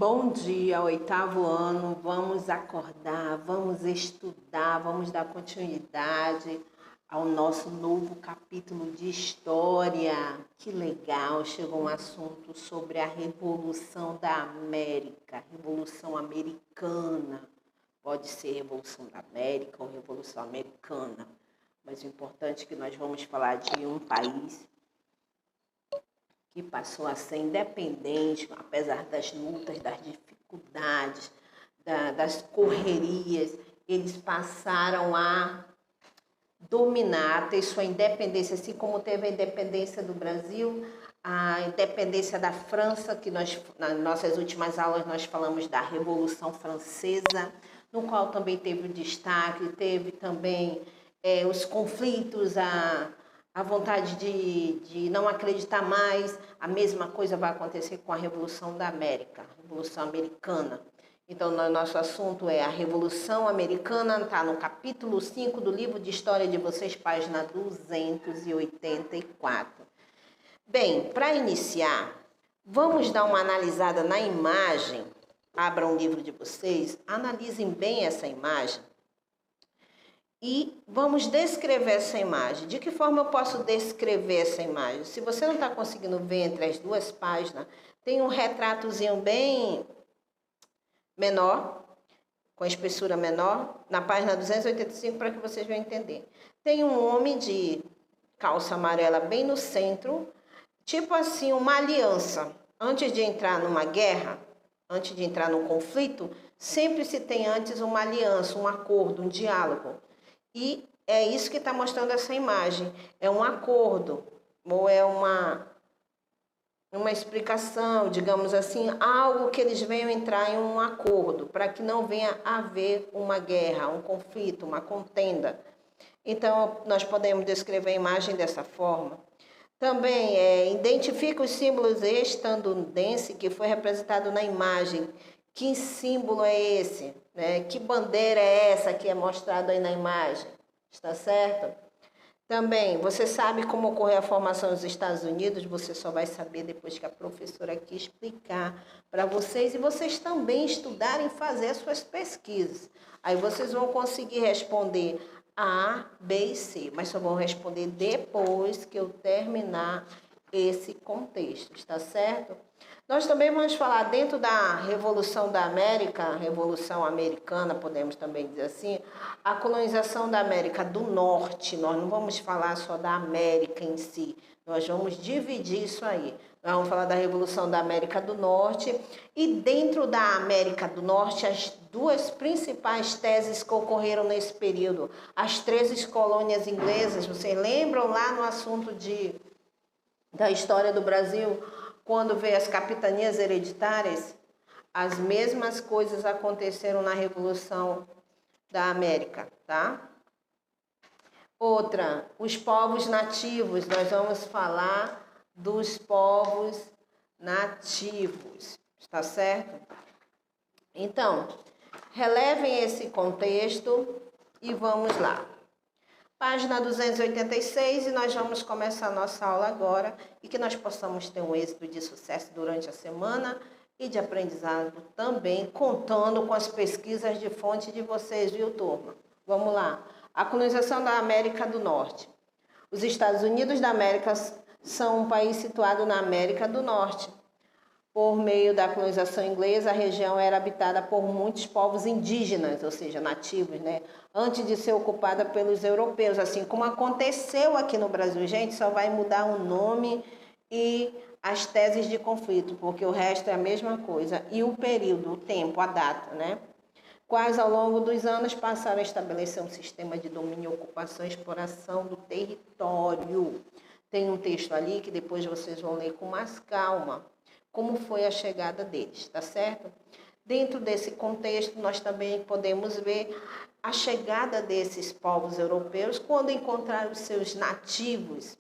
Bom dia, oitavo ano. Vamos acordar, vamos estudar, vamos dar continuidade ao nosso novo capítulo de história. Que legal! Chegou um assunto sobre a Revolução da América, Revolução Americana. Pode ser Revolução da América ou Revolução Americana, mas o importante é que nós vamos falar de um país que passou a ser independente, apesar das lutas, das dificuldades, das correrias, eles passaram a dominar, a ter sua independência, assim como teve a independência do Brasil, a independência da França, que nas nossas últimas aulas nós falamos da Revolução Francesa, no qual também teve o destaque, teve também os conflitos, a vontade de não acreditar mais. A mesma coisa vai acontecer com a Revolução da América, a Revolução Americana. Então, nosso assunto é a Revolução Americana, está no capítulo 5 do livro de História de vocês, página 284. Bem, para iniciar, vamos dar uma analisada na imagem. Abram o livro de vocês, analisem bem essa imagem. E vamos descrever essa imagem. De que forma eu posso descrever essa imagem? Se você não está conseguindo ver entre as duas páginas, tem um retratozinho bem menor, com espessura menor, na página 285, para que vocês vão entender. Tem um homem de calça amarela bem no centro, tipo assim, uma aliança. Antes de entrar numa guerra, antes de entrar num conflito, sempre se tem antes uma aliança, um acordo, um diálogo. E é isso que está mostrando essa imagem. É um acordo, ou é uma explicação, digamos assim, algo que eles venham entrar em um acordo, para que não venha haver uma guerra, um conflito, uma contenda. Então, nós podemos descrever a imagem dessa forma. Também identifica os símbolos estadunidenses que foi representado na imagem. Que símbolo é esse? Que bandeira é essa que é mostrada aí na imagem? Está certo? Também, você sabe como ocorreu a formação dos Estados Unidos? Você só vai saber depois que a professora aqui explicar para vocês e vocês também estudarem e fazer as suas pesquisas. Aí vocês vão conseguir responder A, B e C, mas só vão responder depois que eu terminar esse contexto, está certo? Nós também vamos falar dentro da Revolução da América, Revolução Americana, podemos também dizer assim, a colonização da América do Norte. Nós não vamos falar só da América em si, nós vamos dividir isso aí. Nós vamos falar da Revolução da América do Norte e dentro da América do Norte, as duas principais teses que ocorreram nesse período. As 13 colônias inglesas, vocês lembram lá no assunto da história do Brasil, quando veio as capitanias hereditárias? As mesmas coisas aconteceram na Revolução da América, tá? Outra, os povos nativos. Nós vamos falar dos povos nativos, está certo? Então, relevem esse contexto e vamos lá. Página 286 e nós vamos começar a nossa aula agora e que nós possamos ter um êxito de sucesso durante a semana e de aprendizado também, contando com as pesquisas de fonte de vocês, viu, turma? Vamos lá. A colonização da América do Norte. Os Estados Unidos da América são um país situado na América do Norte. Por meio da colonização inglesa, a região era habitada por muitos povos indígenas, ou seja, nativos, antes de ser ocupada pelos europeus, assim como aconteceu aqui no Brasil. Gente, só vai mudar o nome e as teses de conflito, porque o resto é a mesma coisa. E o período, o tempo, a data, Quais, ao longo dos anos, passaram a estabelecer um sistema de domínio, ocupação e exploração do território. Tem um texto ali que depois vocês vão ler com mais calma, como foi a chegada deles, tá certo? Dentro desse contexto, nós também podemos ver a chegada desses povos europeus quando encontraram os seus nativos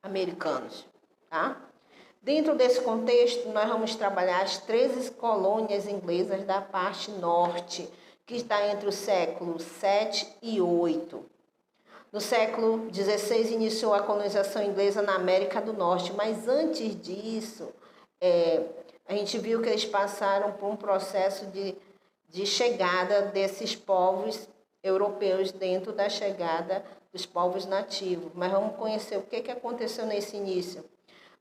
americanos, tá? Dentro desse contexto, nós vamos trabalhar as 13 colônias inglesas da parte norte, que está entre o século 7 e 8. No século XVI, iniciou a colonização inglesa na América do Norte, mas antes disso, a gente viu que eles passaram por um processo de chegada desses povos europeus dentro da chegada dos povos nativos. Mas vamos conhecer o que aconteceu nesse início.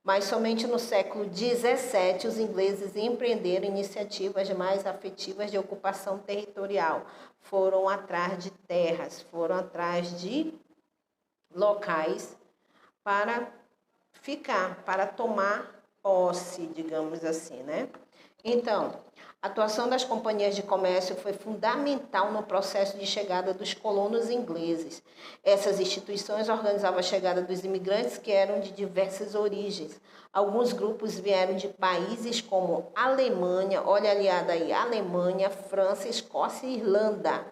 Mas somente no século XVII os ingleses empreenderam iniciativas mais afetivas de ocupação territorial. Foram atrás de terras, foram atrás de locais para ficar, para tomar posse, digamos assim, né? Então, a atuação das companhias de comércio foi fundamental no processo de chegada dos colonos ingleses. Essas instituições organizavam a chegada dos imigrantes que eram de diversas origens. Alguns grupos vieram de países como Alemanha, olha aliado aí, Alemanha, França, Escócia e Irlanda.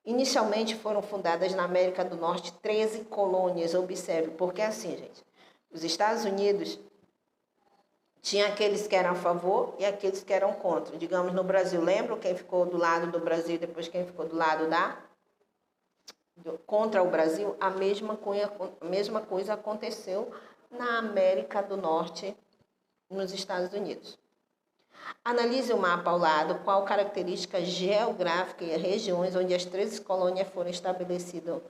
Inicialmente foram fundadas na América do Norte 13 colônias, observe, porque é assim, gente, os Estados Unidos tinha aqueles que eram a favor e aqueles que eram contra. Digamos, no Brasil, lembram quem ficou do lado do Brasil e depois quem ficou do lado contra o Brasil? A mesma coisa aconteceu na América do Norte, nos Estados Unidos. Analise o mapa ao lado, qual característica geográfica e regiões onde as 13 colônias foram estabelecidas. O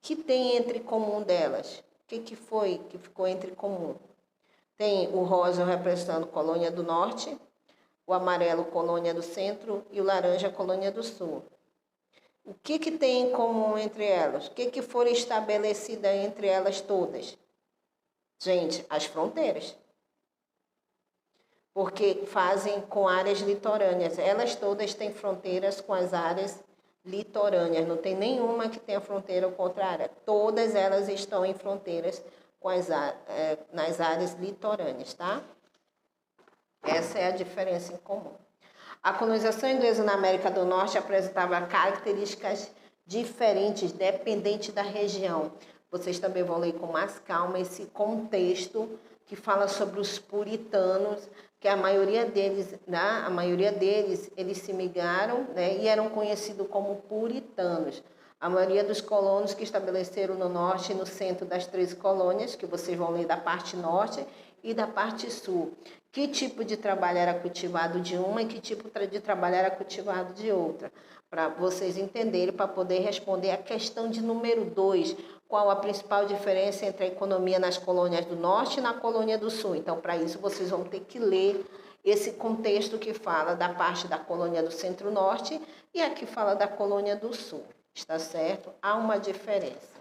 que tem entre comum delas? O que foi que ficou entre comum? Tem o rosa representando colônia do norte, o amarelo colônia do centro e o laranja colônia do sul. O que tem em comum entre elas? O que foram estabelecidas entre elas todas? Gente, as fronteiras. Porque fazem com áreas litorâneas. Elas todas têm fronteiras com as áreas litorâneas. Não tem nenhuma que tenha fronteira contrária. Todas elas estão em fronteiras nas áreas litorâneas, tá? Essa é a diferença em comum. A colonização inglesa na América do Norte apresentava características diferentes, dependente da região. Vocês também vão ler com mais calma esse contexto que fala sobre os puritanos, que a maioria deles, eles se migraram, né, e eram conhecidos como puritanos. A maioria dos colonos que estabeleceram no norte e no centro das 13 colônias, que vocês vão ler da parte norte e da parte sul. Que tipo de trabalho era cultivado de uma e que tipo de trabalho era cultivado de outra. Para vocês entenderem, para poder responder a questão de número 2. Qual a principal diferença entre a economia nas colônias do norte e na colônia do sul? Então, para isso, vocês vão ter que ler esse contexto que fala da parte da colônia do centro-norte e aqui fala da colônia do sul. Está certo? Há uma diferença.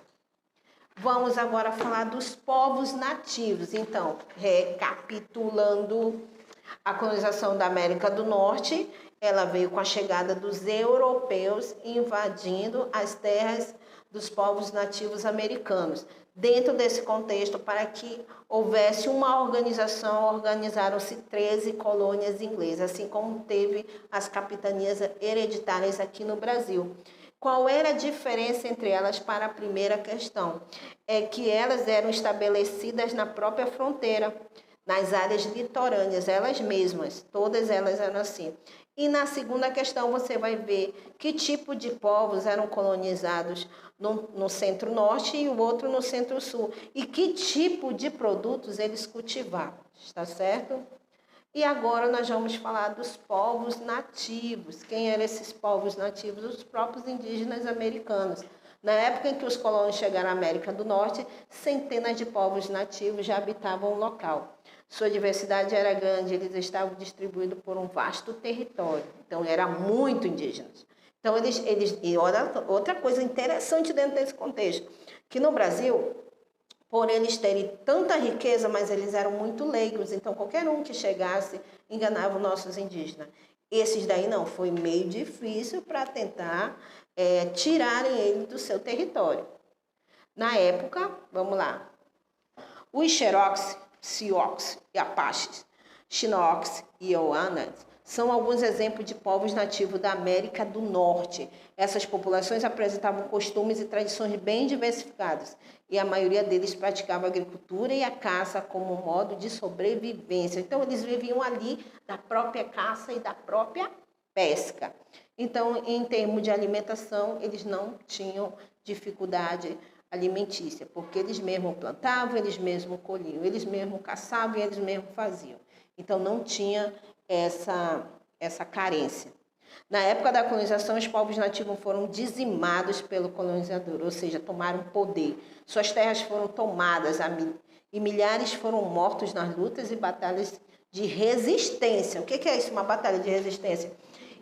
Vamos agora falar dos povos nativos. Então, recapitulando, a colonização da América do Norte, ela veio com a chegada dos europeus invadindo as terras dos povos nativos americanos. Dentro desse contexto, para que houvesse uma organização, organizaram-se 13 colônias inglesas, assim como teve as capitanias hereditárias aqui no Brasil. Qual era a diferença entre elas para a primeira questão? É que elas eram estabelecidas na própria fronteira, nas áreas litorâneas, elas mesmas, todas elas eram assim. E na segunda questão você vai ver que tipo de povos eram colonizados no centro-norte e o outro no centro-sul. E que tipo de produtos eles cultivavam, está certo? E agora nós vamos falar dos povos nativos. Quem eram esses povos nativos? Os próprios indígenas americanos. Na época em que os colonos chegaram à América do Norte, centenas de povos nativos já habitavam o local. Sua diversidade era grande, eles estavam distribuídos por um vasto território. Então, eram muito indígenas. Então, e olha, outra coisa interessante dentro desse contexto, que no Brasil, por eles terem tanta riqueza, mas eles eram muito leigos, então qualquer um que chegasse enganava os nossos indígenas. Esses daí não, foi meio difícil para tentar tirarem ele do seu território. Na época, vamos lá, os Cherokee, Sioux e Apaches, Chinooks e Oanans são alguns exemplos de povos nativos da América do Norte. Essas populações apresentavam costumes e tradições bem diversificados e a maioria deles praticava a agricultura e a caça como um modo de sobrevivência. Então, eles viviam ali da própria caça e da própria pesca. Então, em termos de alimentação, eles não tinham dificuldade alimentícia, porque eles mesmos plantavam, eles mesmos colhiam, eles mesmos caçavam e eles mesmos faziam. Então não tinha essa carência. Na época da colonização, os povos nativos foram dizimados pelo colonizador, ou seja, tomaram poder. Suas terras foram tomadas e milhares foram mortos nas lutas e batalhas de resistência. O que é isso, uma batalha de resistência?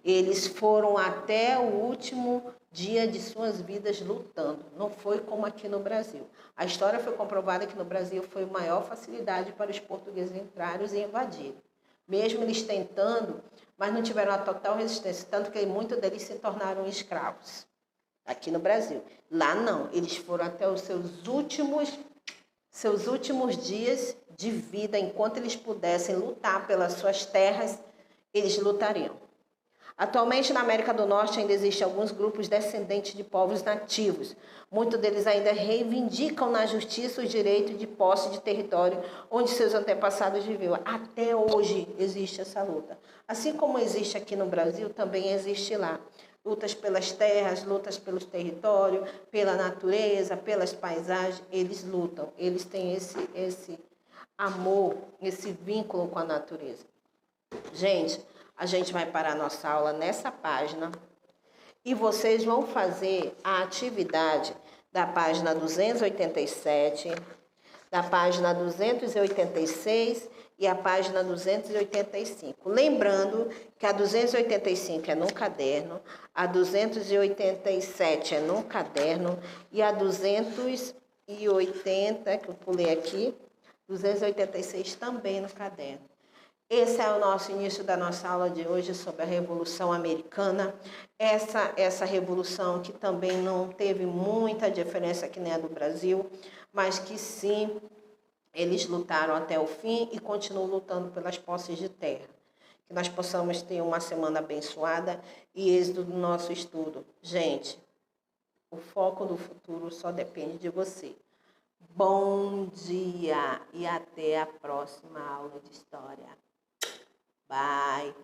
Eles foram até o último dia de suas vidas lutando. Não foi como aqui no Brasil. A história foi comprovada que no Brasil foi maior facilidade para os portugueses entrarem e invadirem. Mesmo eles tentando, mas não tiveram a total resistência, tanto que muitos deles se tornaram escravos aqui no Brasil. Lá não, eles foram até os seus últimos dias de vida, enquanto eles pudessem lutar pelas suas terras, eles lutariam. Atualmente, na América do Norte, ainda existem alguns grupos descendentes de povos nativos. Muitos deles ainda reivindicam na justiça o direito de posse de território onde seus antepassados viveram. Até hoje existe essa luta. Assim como existe aqui no Brasil, também existe lá. Lutas pelas terras, lutas pelos territórios, pela natureza, pelas paisagens, eles lutam. Eles têm esse amor, esse vínculo com a natureza. Gente, a gente vai parar nossa aula nessa página e vocês vão fazer a atividade da página 287, da página 286 e a página 285. Lembrando que a 285 é no caderno, a 287 é no caderno e a 280, que eu pulei aqui, 286 também no caderno. Esse é o nosso início da nossa aula de hoje sobre a Revolução Americana. Essa revolução que também não teve muita diferença que nem a do Brasil, mas que sim, eles lutaram até o fim e continuam lutando pelas posses de terra. Que nós possamos ter uma semana abençoada e êxito do nosso estudo. Gente, o foco do futuro só depende de você. Bom dia e até a próxima aula de história. Bye.